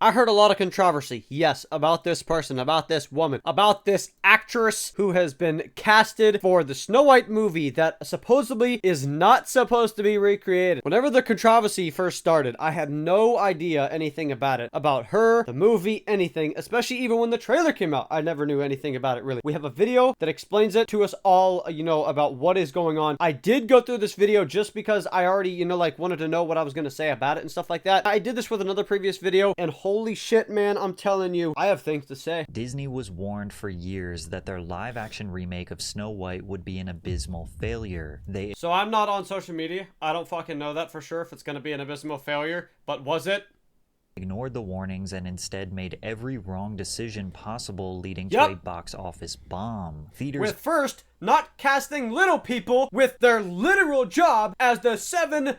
I heard a lot of controversy, yes, about this person, about this woman, about this actress who has been casted for the Snow White movie that supposedly is not supposed to be recreated. Whenever the controversy first started, I had no idea anything about it. About her, the movie, anything, especially even when the trailer came out. I never knew anything about it, really. We have a video that explains it to us all, you know, about what is going on. I did go through this video just because I already, you know, like wanted to know what I was going to say about it and stuff like that. I did this with another previous video, and holy shit, man, I'm telling you, I have things to say. Disney was warned for years that their live-action remake of Snow White would be an abysmal failure. So I'm not on social media. I don't fucking know that for sure if it's gonna be an abysmal failure, but was it? Ignored the warnings and instead made every wrong decision possible, leading to a box office bomb. Theaters with first not casting little people with their literal job as the 7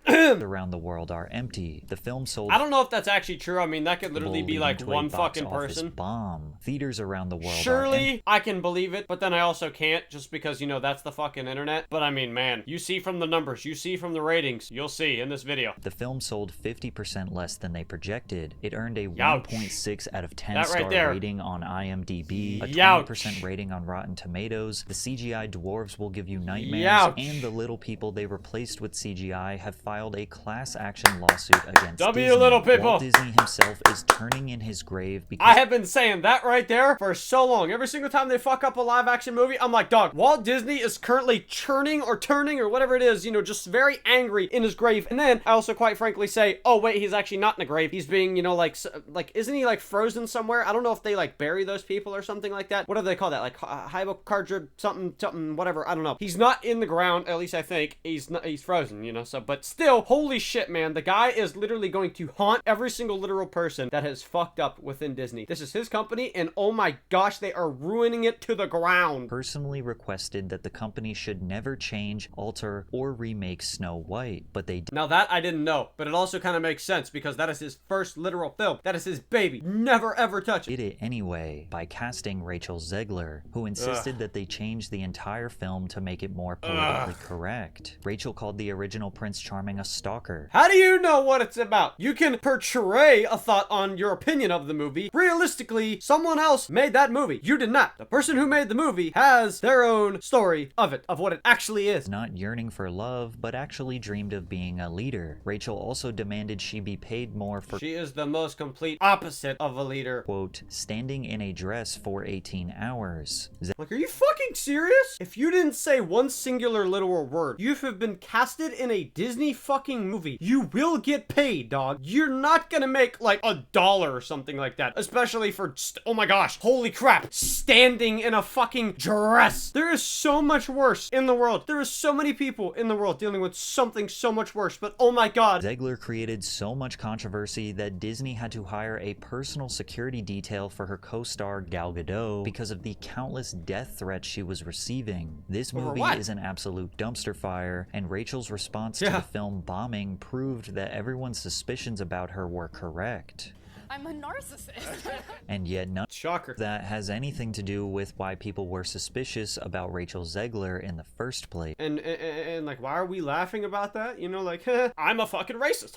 around the world are empty. The film sold. I don't know if that's actually true. I mean, that could literally be like one fucking person. Bomb. Theaters around the world. Surely I can believe it, but then I also can't, just because, you know, that's the fucking internet. But I mean, man, you see from the numbers, you see from the ratings, you'll see in this video. The film sold 50% less than they projected. It earned a 1.6 out of 10 star rating on IMDb, a 20% rating on Rotten Tomatoes. The CGI dwarves will give you nightmares, and the little people they replaced with CGI have filed a class action lawsuit against Disney. Little people. Walt Disney himself is turning in his grave because I have been saying that right there for so long. Every single time they fuck up a live action movie, I'm like, dog, Walt Disney is currently churning or turning or whatever it is, you know, just very angry in his grave. And then I also quite frankly say, oh wait, he's actually not in a grave. He's being, you know, like isn't he like frozen somewhere? I don't know if they like bury those people or something like that. What do they call that? Like hypochondria something, whatever. I don't know. He's not in the ground, at least I think. He's frozen, you know, so, but still, holy shit, man. The guy is literally going to haunt every single literal person that has fucked up within Disney. This is his company, and oh my gosh, they are ruining it to the ground. Personally requested that the company should never change, alter, or remake Snow White, but they did. Now that I didn't know, but it also kind of makes sense because that is his first literal film. That is his baby. Never ever touch it. Did it anyway by casting Rachel Zegler, who insisted that they change the entire film to make it more politically correct. Rachel called the original Prince Charming a stalker. How do you know what it's about? You can portray a thought on your opinion of the movie. Realistically, someone else made that movie. You did not. The person who made the movie has their own story of it, of what it actually is. Not yearning for love, but actually dreamed of being a leader. Rachel also demanded she be paid more for— She is the most complete opposite of a leader. Quote, standing in a dress for 18 hours. Like, are you fucking serious? If you didn't say one singular literal word, you have been casted in a Disney fucking movie. You will get paid, dog. You're not gonna make like $1 or something like that. Especially for, oh my gosh, holy crap, standing in a fucking dress. There is so much worse in the world. There is so many people in the world dealing with something so much worse, but oh my god. Zegler created so much controversy that Disney had to hire a personal security detail for her co-star Gal Gadot because of the countless death threats she was receiving. This movie is an absolute dumpster fire, and Rachel's response to the film bombing proved that everyone's suspicions about her were correct. I'm a narcissist. And yet none Shocker. of that has anything to do with why people were suspicious about Rachel Zegler in the first place. And like, why are we laughing about that? You know, like, I'm a fucking racist.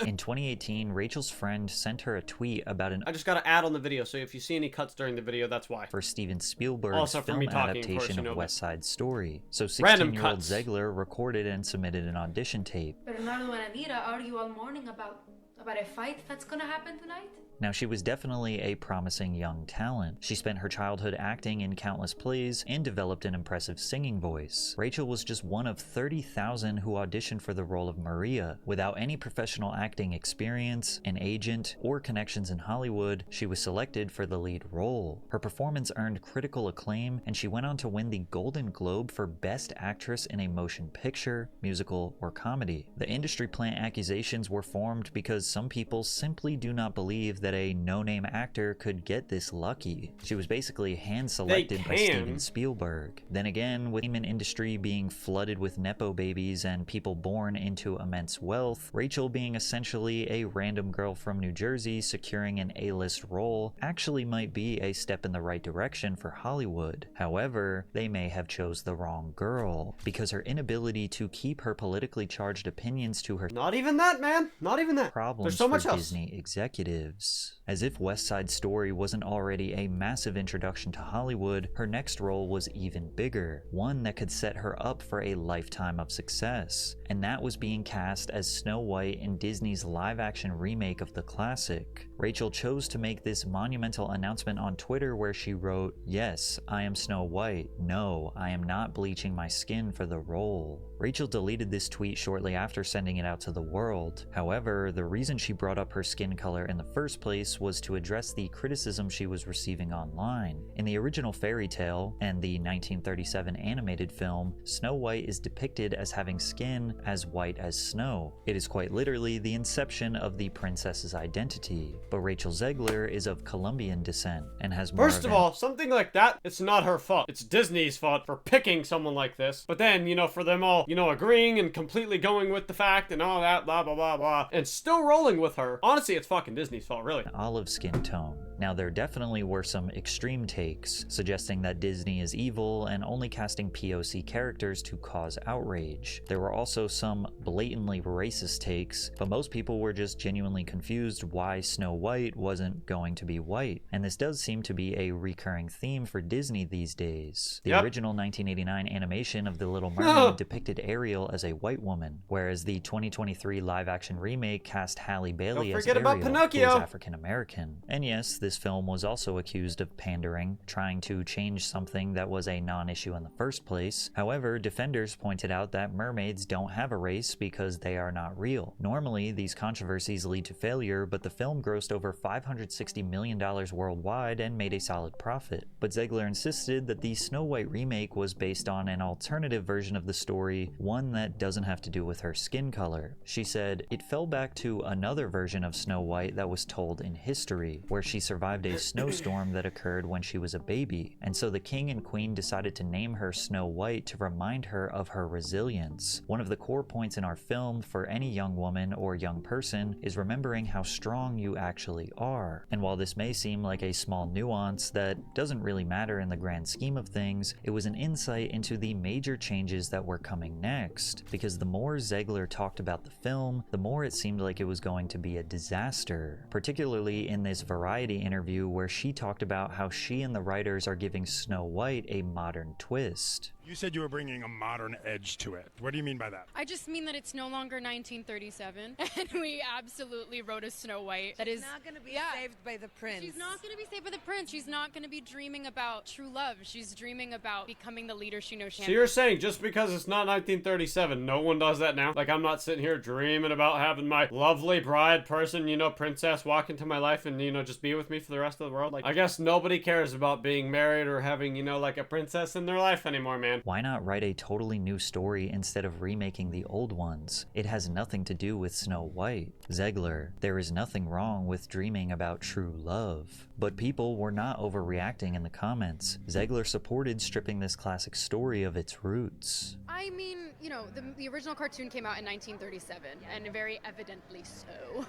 In 2018, Rachel's friend sent her a tweet about an— I just gotta add on the video, so if you see any cuts during the video, that's why. For Steven Spielberg's film adaptation of West Side Story. So 16-year-old Zegler recorded and submitted an audition tape. Bernardo and Anita argue all morning about a fight that's gonna happen tonight? Now, she was definitely a promising young talent. She spent her childhood acting in countless plays and developed an impressive singing voice. Rachel was just one of 30,000 who auditioned for the role of Maria. Without any professional acting experience, an agent, or connections in Hollywood, she was selected for the lead role. Her performance earned critical acclaim, and she went on to win the Golden Globe for Best Actress in a Motion Picture, Musical, or Comedy. The industry plant accusations were formed because some people simply do not believe that a no-name actor could get this lucky. She was basically hand-selected by Steven Spielberg. Then again, with the entertainment industry being flooded with nepo babies and people born into immense wealth, Rachel being essentially a random girl from New Jersey securing an A-list role actually might be a step in the right direction for Hollywood. However, they may have chose the wrong girl, because her inability to keep her politically charged opinions to her— Not even that, man. Not even that. problems so for much else. Disney executives. As if West Side Story wasn't already a massive introduction to Hollywood, her next role was even bigger, one that could set her up for a lifetime of success, and that was being cast as Snow White in Disney's live-action remake of the classic. Rachel chose to make this monumental announcement on Twitter where she wrote, "Yes, I am Snow White. No, I am not bleaching my skin for the role." Rachel deleted this tweet shortly after sending it out to the world. However, the reason she brought up her skin color in the first place was to address the criticism she was receiving online. In the original fairy tale and the 1937 animated film, Snow White is depicted as having skin as white as snow. It is quite literally the inception of the princess's identity. But Rachel Zegler is of Colombian descent and has more First of all, something like that, it's not her fault. It's Disney's fault for picking someone like this. But then, for them all, agreeing and completely going with the fact and all that, blah, blah, blah, blah, and still rolling with her. Honestly, it's fucking Disney's fault, really. Olive skin tone. Now, there definitely were some extreme takes, suggesting that Disney is evil and only casting POC characters to cause outrage. There were also some blatantly racist takes, but most people were just genuinely confused why Snow White wasn't going to be white. And this does seem to be a recurring theme for Disney these days. The original 1989 animation of The Little Mermaid depicted Ariel as a white woman, whereas the 2023 live-action remake cast Halle Bailey as Ariel, who is African American. And yes, this film was also accused of pandering, trying to change something that was a non-issue in the first place. However, defenders pointed out that mermaids don't have a race because they are not real. Normally, these controversies lead to failure, but the film grossed over $560 million worldwide and made a solid profit. But Zegler insisted that the Snow White remake was based on an alternative version of the story, one that doesn't have to do with her skin color. She said, "It fell back to another version of Snow White that was told in history, where she survived a snowstorm that occurred when she was a baby, and so the king and queen decided to name her Snow White to remind her of her resilience. One of the core points in our film for any young woman or young person is remembering how strong you actually are. And while this may seem like a small nuance that doesn't really matter in the grand scheme of things, it was an insight into the major changes that were coming next, because the more Zegler talked about the film, the more it seemed like it was going to be a disaster, particularly in this Variety interview where she talked about how she and the writers are giving Snow White a modern twist. You said you were bringing a modern edge to it. What do you mean by that? I just mean that it's no longer 1937, and we absolutely wrote a Snow White that is not going to be saved by the prince. She's not going to be saved by the prince. She's not going to be dreaming about true love. She's dreaming about becoming the leader she knows she So you're saying just because it's not 1937, no one does that now? Like, I'm not sitting here dreaming about having my lovely bride person, princess walk into my life and, just be with me for the rest of the world? Like, I guess nobody cares about being married or having, like a princess in their life anymore, man. Why not write a totally new story instead of remaking the old ones? It has nothing to do with Snow White. Zegler, there is nothing wrong with dreaming about true love. But people were not overreacting in the comments. Zegler supported stripping this classic story of its roots. I mean, the original cartoon came out in 1937, and very evidently so.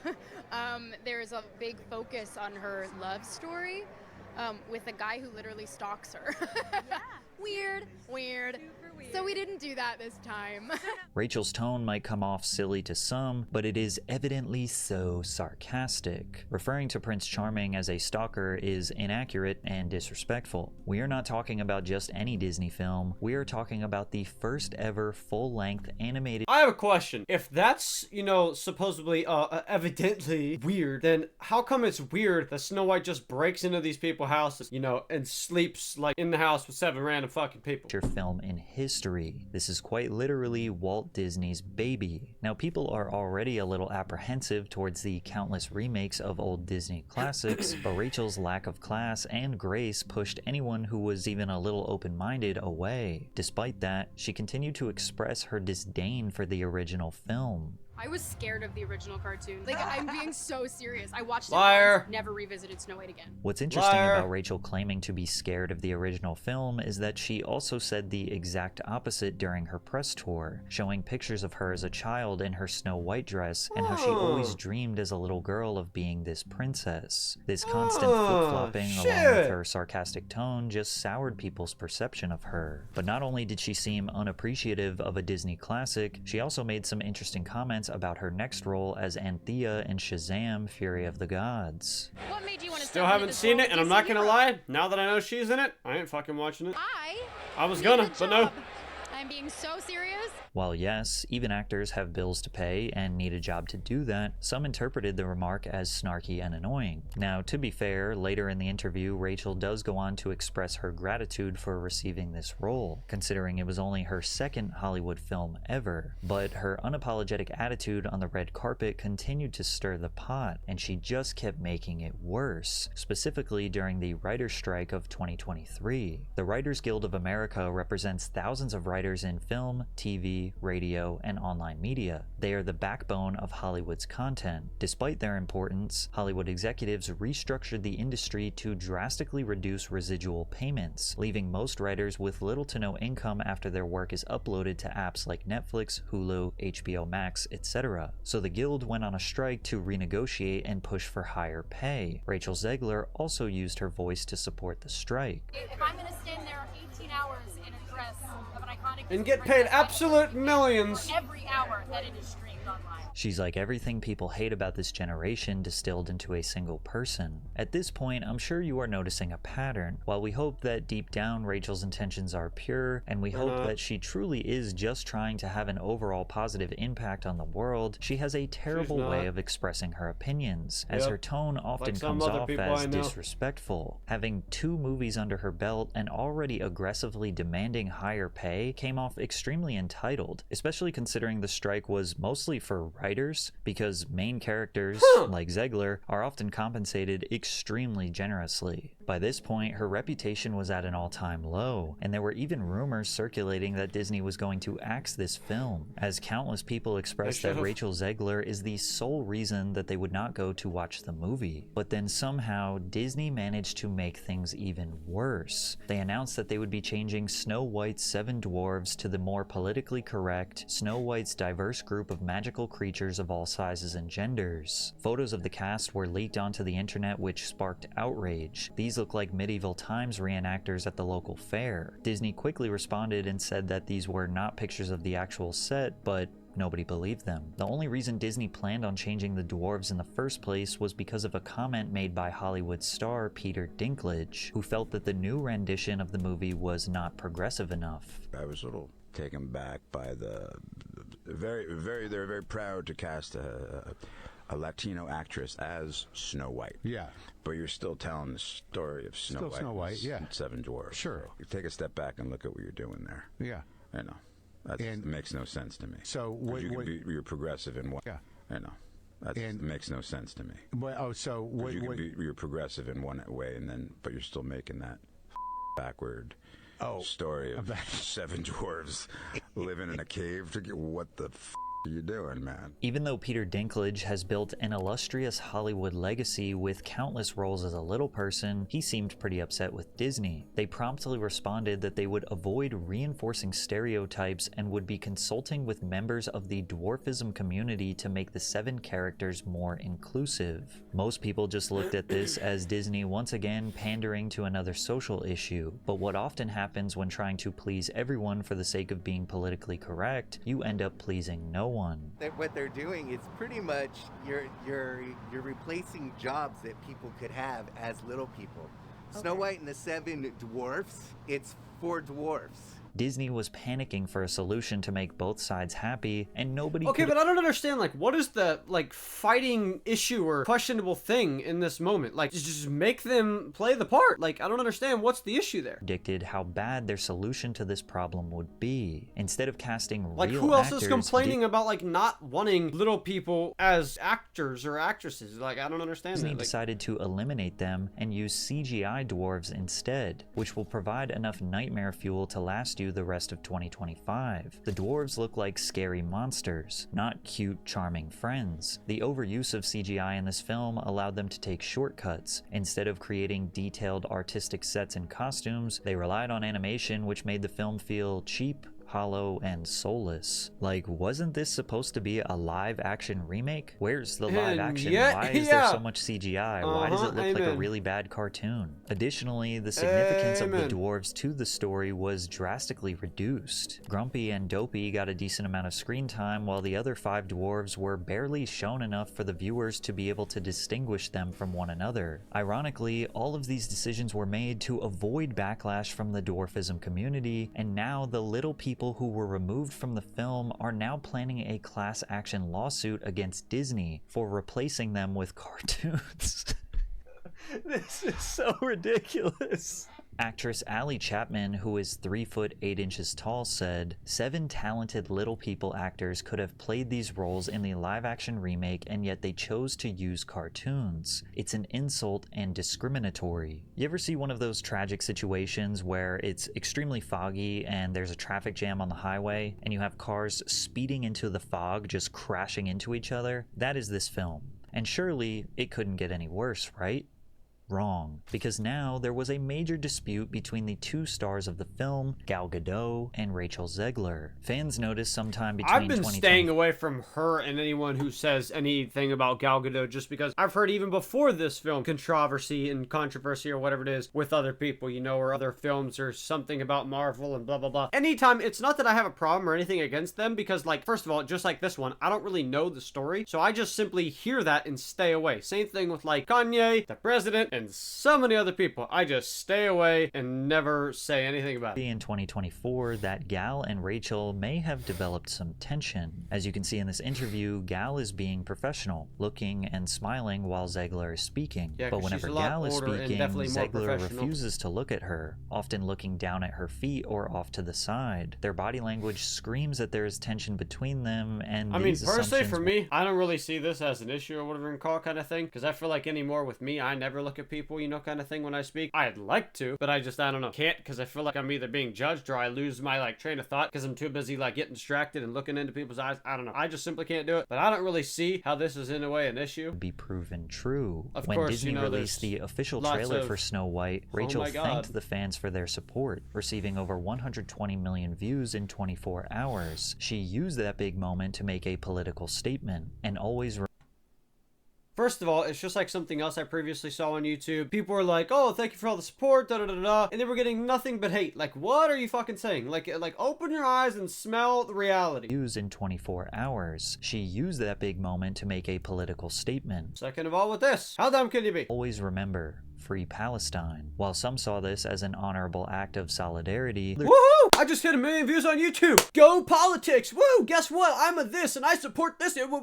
There is a big focus on her love story with a guy who literally stalks her. Yeah. Weird. So we didn't do that this time. Rachel's tone might come off silly to some, but it is evidently so sarcastic. Referring to Prince Charming as a stalker is inaccurate and disrespectful. We are not talking about just any Disney film. We are talking about the first ever full-length animated... I have a question. If that's, supposedly, evidently weird, then how come it's weird that Snow White just breaks into these people's houses, and sleeps, like, in the house with 7 random fucking people? Film in history. This is quite literally Walt Disney's baby. Now, people are already a little apprehensive towards the countless remakes of old Disney classics, but Rachel's lack of class and grace pushed anyone who was even a little open-minded away. Despite that, she continued to express her disdain for the original film. I was scared of the original cartoon. Like, I'm being so serious. I watched it Liar. once, never revisited Snow White again. What's interesting Liar. about Rachel claiming to be scared of the original film is that she also said the exact opposite during her press tour, showing pictures of her as a child in her Snow White dress and how she always dreamed as a little girl of being this princess. This constant flip-flopping along with her sarcastic tone just soured people's perception of her. But not only did she seem unappreciative of a Disney classic, she also made some interesting comments comments about her next role as Anthea in Shazam! Fury of the Gods. What made you want to Still haven't seen it, and I'm not gonna lie, now that I know she's in it, I ain't fucking watching it. I was gonna, but no. I'm being so serious. While yes, even actors have bills to pay and need a job to do that, some interpreted the remark as snarky and annoying. Now, to be fair, later in the interview, Rachel does go on to express her gratitude for receiving this role, considering it was only her second Hollywood film ever. But her unapologetic attitude on the red carpet continued to stir the pot, and she just kept making it worse, specifically during the writer's strike of 2023. The Writers Guild of America represents thousands of writers in film, TV, radio, and online media. They are the backbone of Hollywood's content. Despite their importance, Hollywood executives restructured the industry to drastically reduce residual payments, leaving most writers with little to no income after their work is uploaded to apps like Netflix, Hulu, HBO Max, etc. So the guild went on a strike to renegotiate and push for higher pay. Rachel Zegler also used her voice to support the strike. If I'm going to stand there 18 hours in a dress of an iconic And get paid absolute millions. every hour that it is streamed online. She's like everything people hate about this generation distilled into a single person. At this point, I'm sure you are noticing a pattern. While we hope that deep down Rachel's intentions are pure, and we hope that she truly is just trying to have an overall positive impact on the world, she has a terrible way of expressing her opinions, as her tone often comes off as disrespectful. Having 2 movies under her belt and already aggressively demanding higher pay came off extremely entitled, especially considering the strike was mostly for writers, because main characters, like Zegler, are often compensated extremely generously. By this point, her reputation was at an all-time low, and there were even rumors circulating that Disney was going to axe this film, as countless people expressed that Rachel Zegler is the sole reason that they would not go to watch the movie. But then somehow, Disney managed to make things even worse. They announced that they would be changing Snow White's 7 dwarves to the more politically correct Snow White's diverse group of magical creatures of all sizes and genders. Photos of the cast were leaked onto the internet, which sparked outrage. These look like medieval times reenactors at the local fair. Disney quickly responded and said that these were not pictures of the actual set, but nobody believed them. The only reason Disney planned on changing the dwarves in the first place was because of a comment made by Hollywood star Peter Dinklage, who felt that the new rendition of the movie was not progressive enough. I was a little taken back by they're very proud to cast a Latino actress as Snow White. Yeah. But you're still telling the story of Snow White. Yeah. 7 dwarves. Sure. You take a step back and look at what you're doing there. Yeah. I know. That makes no sense to me. So you're progressive in what? Yeah. I know. That makes no sense to me. You're progressive in one way, but you're still making that backward story of 7 dwarves living in a cave. What the are you doing, man? Even though Peter Dinklage has built an illustrious Hollywood legacy with countless roles as a little person, he seemed pretty upset with Disney. They promptly responded that they would avoid reinforcing stereotypes and would be consulting with members of the dwarfism community to make the 7 characters more inclusive. Most people just looked at this as Disney once again pandering to another social issue, but what often happens when trying to please everyone for the sake of being politically correct, you end up pleasing no one. What they're doing is pretty much you're replacing jobs that people could have as little people. Snow White and the 7 dwarfs, it's 4 dwarfs. Disney was panicking for a solution to make both sides happy, and nobody but I don't understand, what is the, fighting issue or questionable thing in this moment? Just make them play the part. I don't understand what's the issue there. Predicted how bad their solution to this problem would be. Instead of casting real actors... who else is complaining about, not wanting little people as actors or actresses? I don't understand Disney that. decided to eliminate them and use CGI dwarves instead, which will provide enough nightmare fuel to last you the rest of 2025. The dwarves look like scary monsters, not cute, charming friends. The overuse of CGI in this film allowed them to take shortcuts. Instead of creating detailed artistic sets and costumes, they relied on animation, which made the film feel cheap, hollow and soulless. Like, wasn't this supposed to be a live-action remake? Where's the live action? Why is there so much CGI? Why does it look like a really bad cartoon? Additionally, the significance of the dwarves to the story was drastically reduced. Grumpy and Dopey got a decent amount of screen time, while the other 5 dwarves were barely shown enough for the viewers to be able to distinguish them from one another. Ironically, all of these decisions were made to avoid backlash from the dwarfism community, and now the little people who were removed from the film are now planning a class action lawsuit against Disney for replacing them with cartoons. This is so ridiculous. Actress Allie Chapman, who is 3 foot 8 inches tall, said, 7 talented little people actors could have played these roles in the live-action remake, and yet they chose to use cartoons. It's an insult and discriminatory. You ever see one of those tragic situations where it's extremely foggy and there's a traffic jam on the highway, and you have cars speeding into the fog, just crashing into each other? That is this film. And surely it couldn't get any worse, right? Wrong, because now there was a major dispute between the 2 stars of the film, Gal Gadot and Rachel Zegler. Fans noticed sometime between I've been staying away from her and anyone who says anything about Gal Gadot just because I've heard even before this film controversy and controversy or whatever it is with other people, you know, or other films or something about Marvel and blah blah blah. Anytime, it's not that I have a problem or anything against them, because like, first of all, just like this one, I don't really know the story, so I just simply hear that and stay away. Same thing with like Kanye, the president, and so many other people. I just stay away and never say anything about it. In 2024, that Gal and Rachel may have developed some tension. As you can see in this interview, Gal is being professional, looking and smiling while Zegler is speaking. Yeah, but whenever Gal is speaking, Zegler refuses to look at her, often looking down at her feet or off to the side. Their body language screams that there is tension between them, and I mean, personally for me, I don't really see this as an issue or whatever you can call it kind of thing, because I feel like anymore with me, I never look at people, you know, kind of thing when I speak. I'd like to, but I don't know, can't, because I feel like I'm either being judged or I lose my like train of thought because I'm too busy like getting distracted and looking into people's eyes. I don't know. I just simply can't do it. But I don't really see how this is in a way an issue. Be proven true. Of when course, Disney you know, released the official trailer for Snow White, Rachel thanked the fans for their support, receiving over 120 million views in 24 hours. She used that big moment to make a political statement, and always First of all, it's just like something else I previously saw on YouTube. People were like, oh, thank you for all the support, da da da da, and they were getting nothing but hate. Like, what are you fucking saying? Like open your eyes and smell the reality. Views in 24 hours. She used that big moment to make a political statement. Second of all, with this, how dumb can you be? Always remember, Free Palestine. While some saw this as an honorable act of solidarity, woohoo! I just hit 1 million views on YouTube. Go politics! Woo! Guess what? I'm a this and I support this. Woohoo!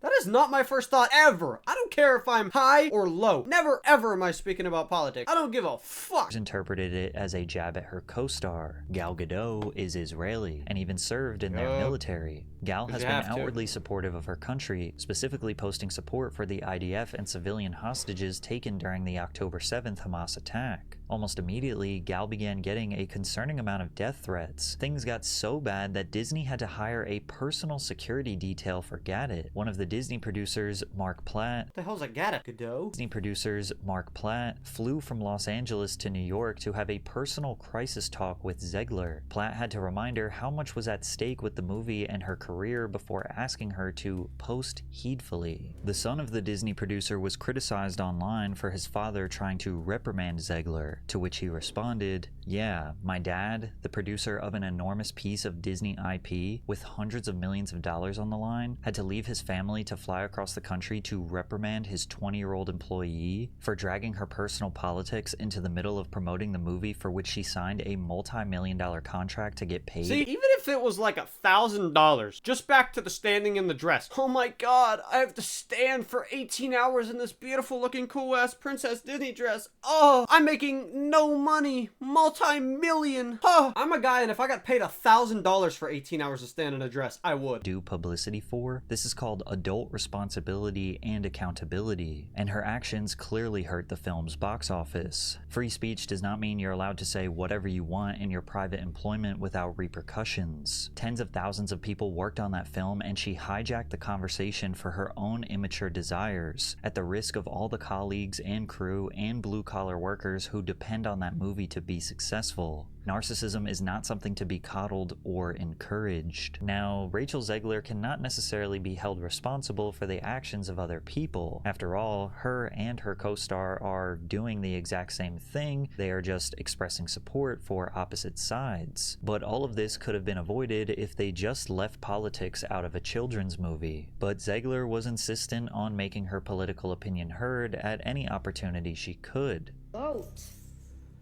That is not my first thought ever. I don't care if I'm high or low. Never ever am I speaking about politics. I don't give a fuck. Interpreted it as a jab at her co-star. Gal Gadot is Israeli and even served in their military. Gal has been outwardly supportive of her country, specifically posting support for the IDF and civilian hostages taken during the October 7th Hamas attack. Almost immediately, Gal began getting a concerning amount of death threats. Things got so bad that Disney had to hire a personal security detail for Gadot. One of the Disney producers, Mark Platt, What the hell's a Gadot? Disney producers Mark Platt flew from Los Angeles to New York to have a personal crisis talk with Zegler. Platt had to remind her how much was at stake with the movie and her career before asking her to post heedfully. The son of the Disney producer was criticized online for his father trying to reprimand Zegler, to which he responded, "Yeah, my dad, the producer of an enormous piece of Disney IP with hundreds of millions of dollars on the line, had to leave his family to fly across the country to reprimand his 20-year-old employee for dragging her personal politics into the middle of promoting the movie for which she signed a multi-million-dollar contract to get paid." See, even if it was like $1,000, just back to the standing in the dress. Oh my god, I have to stand for 18 hours in this beautiful looking cool ass Princess Disney dress. Oh, I'm making no money. Multi-million. Oh, I'm a guy, and if I got paid $1,000 for 18 hours to stand in a dress, I would. Do publicity for? This is called adult responsibility and accountability, and her actions clearly hurt the film's box office. Free speech does not mean you're allowed to say whatever you want in your private employment without repercussions. Tens of thousands of people worked on that film, and she hijacked the conversation for her own immature desires, at the risk of all the colleagues and crew and blue-collar workers who depend on that movie to be successful. Narcissism is not something to be coddled or encouraged. Now, Rachel Zegler cannot necessarily be held responsible for the actions of other people. After all, her and her co-star are doing the exact same thing. They are just expressing support for opposite sides. But all of this could have been avoided if they just left politics out of a children's movie. But Zegler was insistent on making her political opinion heard at any opportunity she could. Vote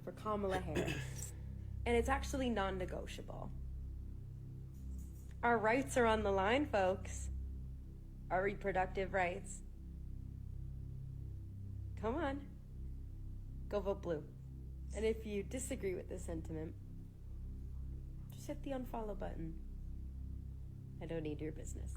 for Kamala Harris. And it's actually non-negotiable. Our rights are on the line, folks. Our reproductive rights. Come on. Go vote blue. And if you disagree with this sentiment, just hit the unfollow button. I don't need your business.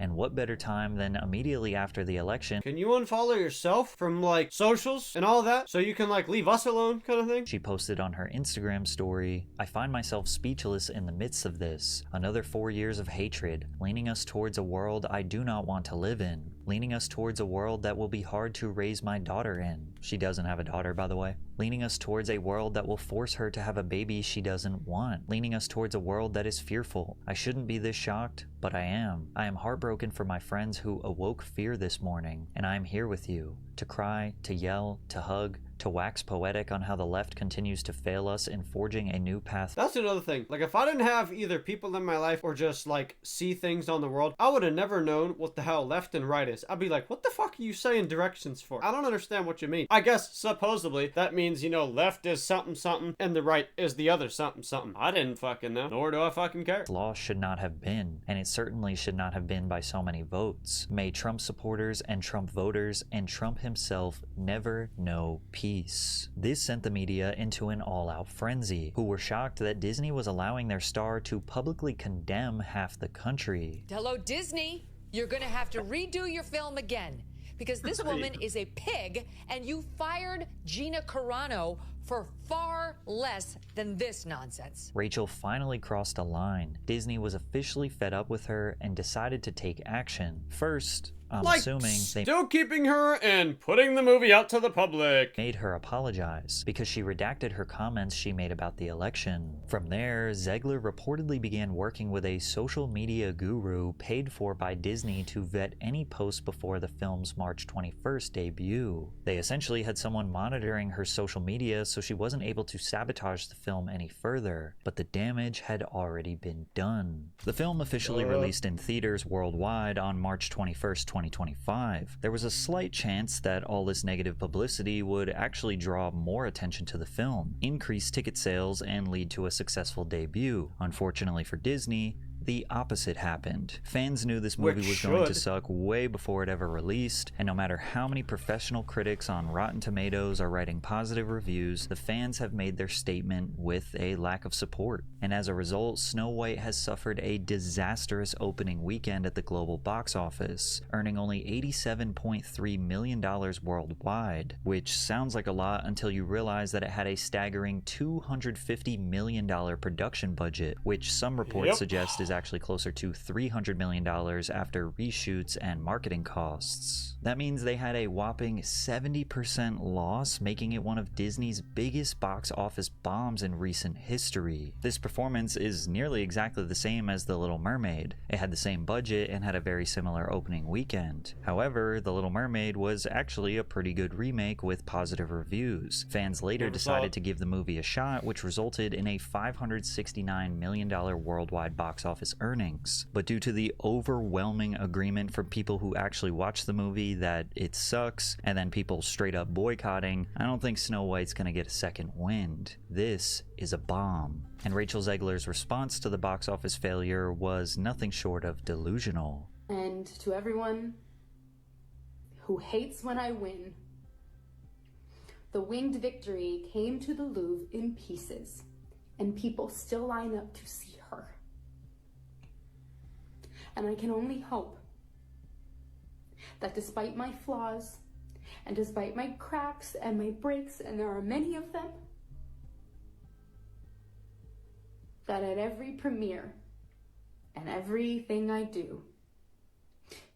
And what better time than immediately after the election? Can you unfollow yourself from like socials and all that so you can like leave us alone kind of thing? She posted on her Instagram story, "I find myself speechless in the midst of this. Another 4 years of hatred, leaning us towards a world I do not want to live in. Leaning us towards a world that will be hard to raise my daughter in." She doesn't have a daughter, by the way. "Leaning us towards a world that will force her to have a baby she doesn't want. Leaning us towards a world that is fearful. I shouldn't be this shocked, but I am. I am heartbroken for my friends who awoke fear this morning, and I am here with you. To cry, to yell, to hug, to wax poetic on how the left continues to fail us in forging a new path." That's another thing. Like, if I didn't have either people in my life or just like see things on the world, I would have never known what the hell left and right is. I'd be like, what the fuck are you saying directions for? I don't understand what you mean. I guess supposedly that means, you know, left is something something and the right is the other something something. I didn't fucking know, nor do I fucking care. Law should not have been, and it certainly should not have been by so many votes. May Trump supporters and Trump voters and Trump himself never know peace. This sent the media into an all-out frenzy, who were shocked that Disney was allowing their star to publicly condemn half the country. Hello, Disney. You're going to have to redo your film again because this woman is a pig and you fired Gina Carano for far less than this nonsense. Rachel finally crossed a line. Disney was officially fed up with her and decided to take action. First, I'm assuming they still keeping her and putting the movie out to the public. Made her apologize because she redacted her comments she made about the election. From there, Zegler reportedly began working with a social media guru paid for by Disney to vet any posts before the film's March 21st debut. They essentially had someone monitoring her social media so she wasn't able to sabotage the film any further, but the damage had already been done. The film officially released in theaters worldwide on March 21st, 2025. There was a slight chance that all this negative publicity would actually draw more attention to the film, increase ticket sales, and lead to a successful debut. Unfortunately for Disney, the opposite happened. Fans knew this movie was going to suck way before it ever released, and no matter how many professional critics on Rotten Tomatoes are writing positive reviews, the fans have made their statement with a lack of support. And as a result, Snow White has suffered a disastrous opening weekend at the global box office, earning only $87.3 million worldwide, which sounds like a lot until you realize that it had a staggering $250 million production budget, which some reports suggest is actually closer to $300 million after reshoots and marketing costs. That means they had a whopping 70% loss, making it one of Disney's biggest box office bombs in recent history. This performance is nearly exactly the same as The Little Mermaid. It had the same budget and had a very similar opening weekend. However, The Little Mermaid was actually a pretty good remake with positive reviews. Fans later decided to give the movie a shot, which resulted in a $569 million worldwide box office earnings. But due to the overwhelming agreement from people who actually watched the movie that it sucks, and then people straight up boycotting, I don't think Snow White's gonna get a second wind. This is a bomb. And Rachel Zegler's response to the box office failure was nothing short of delusional. And to everyone who hates when I win, the winged victory came to the Louvre in pieces, and people still line up to see her. And I can only hope that despite my flaws, and despite my cracks and my breaks, and there are many of them, that at every premiere and everything I do,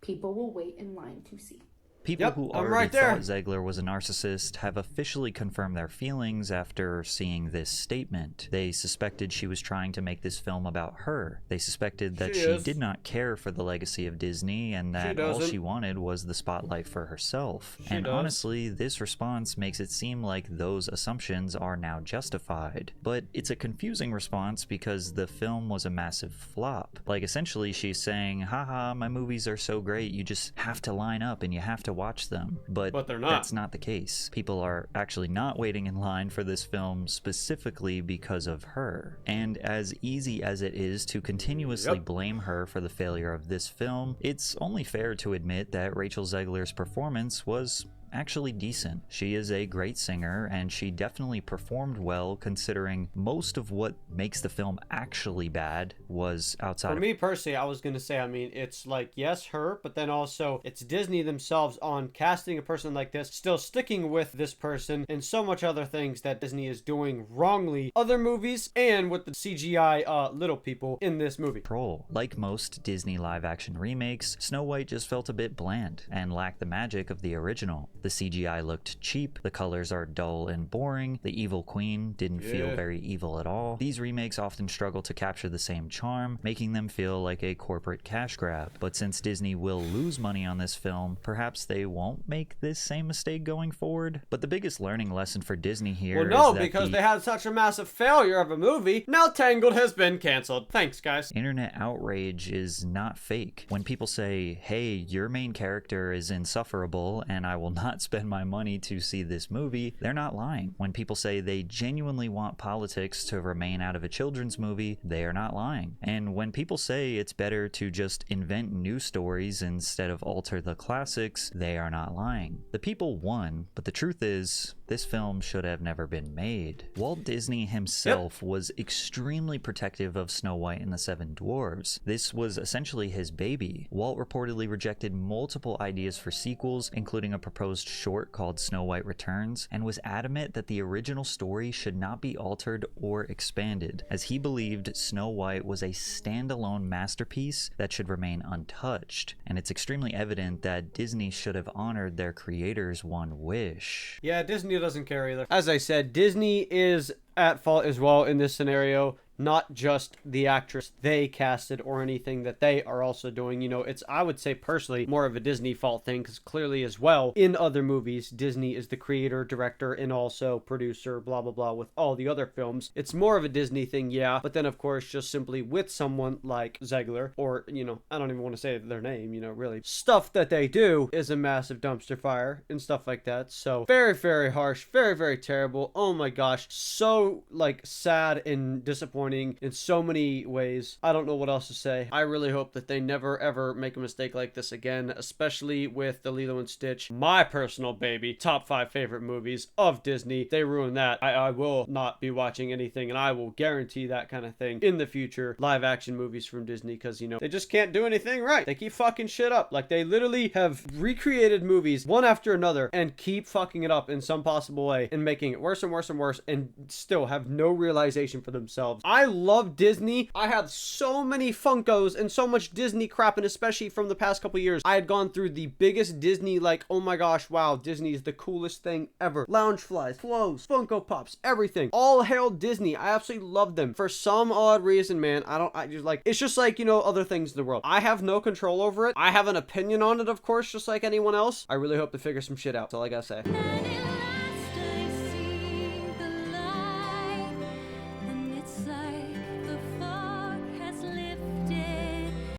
people will wait in line to see. People who I'm already right there. thought Zegler was a narcissist have officially confirmed their feelings after seeing this statement. They suspected she was trying to make this film about her. They suspected that she did not care for the legacy of Disney and that all she wanted was the spotlight for herself. And honestly, this response makes it seem like those assumptions are now justified. But it's a confusing response because the film was a massive flop. Like, essentially she's saying, haha, my movies are so great, you just have to line up and you have to watch them. But they're not. That's not the case. People are actually not waiting in line for this film specifically because of her. And as easy as it is to continuously blame her for the failure of this film, it's only fair to admit that Rachel Zegler's performance was actually decent. She is a great singer, and she definitely performed well considering most of what makes the film actually bad was outside For me personally, I was going to say, I mean, it's like, yes, her, but then also it's Disney themselves on casting a person like this, still sticking with this person, and so much other things that Disney is doing wrongly. Other movies, and with the CGI little people in this movie. Like most Disney live-action remakes, Snow White just felt a bit bland and lacked the magic of the original. The CGI looked cheap, the colors are dull and boring, the evil queen didn't feel very evil at all. These remakes often struggle to capture the same charm, making them feel like a corporate cash grab. But since Disney will lose money on this film, perhaps they won't make this same mistake going forward. But the biggest learning lesson for Disney here Well, no, is that because they had such a massive failure of a movie. Now Tangled has been canceled. Thanks, guys. Internet outrage is not fake. When people say, hey, your main character is insufferable and I will not spend my money to see this movie, they're not lying. When people say they genuinely want politics to remain out of a children's movie, they are not lying. And when people say it's better to just invent new stories instead of alter the classics, they are not lying. The people won, but the truth is, this film should have never been made. Walt Disney himself was extremely protective of Snow White and the Seven Dwarfs. This was essentially his baby. Walt reportedly rejected multiple ideas for sequels, including a proposed short called Snow White Returns, and was adamant that the original story should not be altered or expanded, as he believed Snow White was a standalone masterpiece that should remain untouched. And it's extremely evident that Disney should have honored their creator's one wish. Yeah, Disney doesn't care either. As I said, Disney is at fault as well in this scenario. Not just the actress they casted or anything that they are also doing. You know, it's, I would say personally, more of a Disney fault thing, because clearly as well, in other movies, Disney is the creator, director, and also producer, blah, blah, blah, with all the other films. It's more of a Disney thing, yeah, but then of course, just simply with someone like Zegler, or, you know, I don't even want to say their name, you know, really. Stuff that they do is a massive dumpster fire and stuff like that. So, very, very harsh, very, very terrible. Oh my gosh, so, like, sad and disappointing in so many ways. I don't know what else to say. I really hope that they never ever make a mistake like this again, especially with the Lilo and Stitch, my personal baby, top 5 favorite movies of Disney. They ruined that. I will not be watching anything, and I will guarantee that kind of thing in the future. Live action movies from Disney, because, you know, they just can't do anything right. They keep fucking shit up. Like, they literally have recreated movies one after another and keep fucking it up in some possible way and making it worse and worse and worse, and still have no realization for themselves. I love Disney. I have so many Funkos and so much Disney crap, and especially from the past couple years, I had gone through the biggest Disney, like, oh my gosh, wow, Disney is the coolest thing ever. Loungeflies, clothes, Funko Pops, everything. All hail Disney. I absolutely love them. For some odd reason, man, I just like, it's just like, you know, other things in the world. I have no control over it. I have an opinion on it, of course, just like anyone else. I really hope to figure some shit out. That's all I gotta say.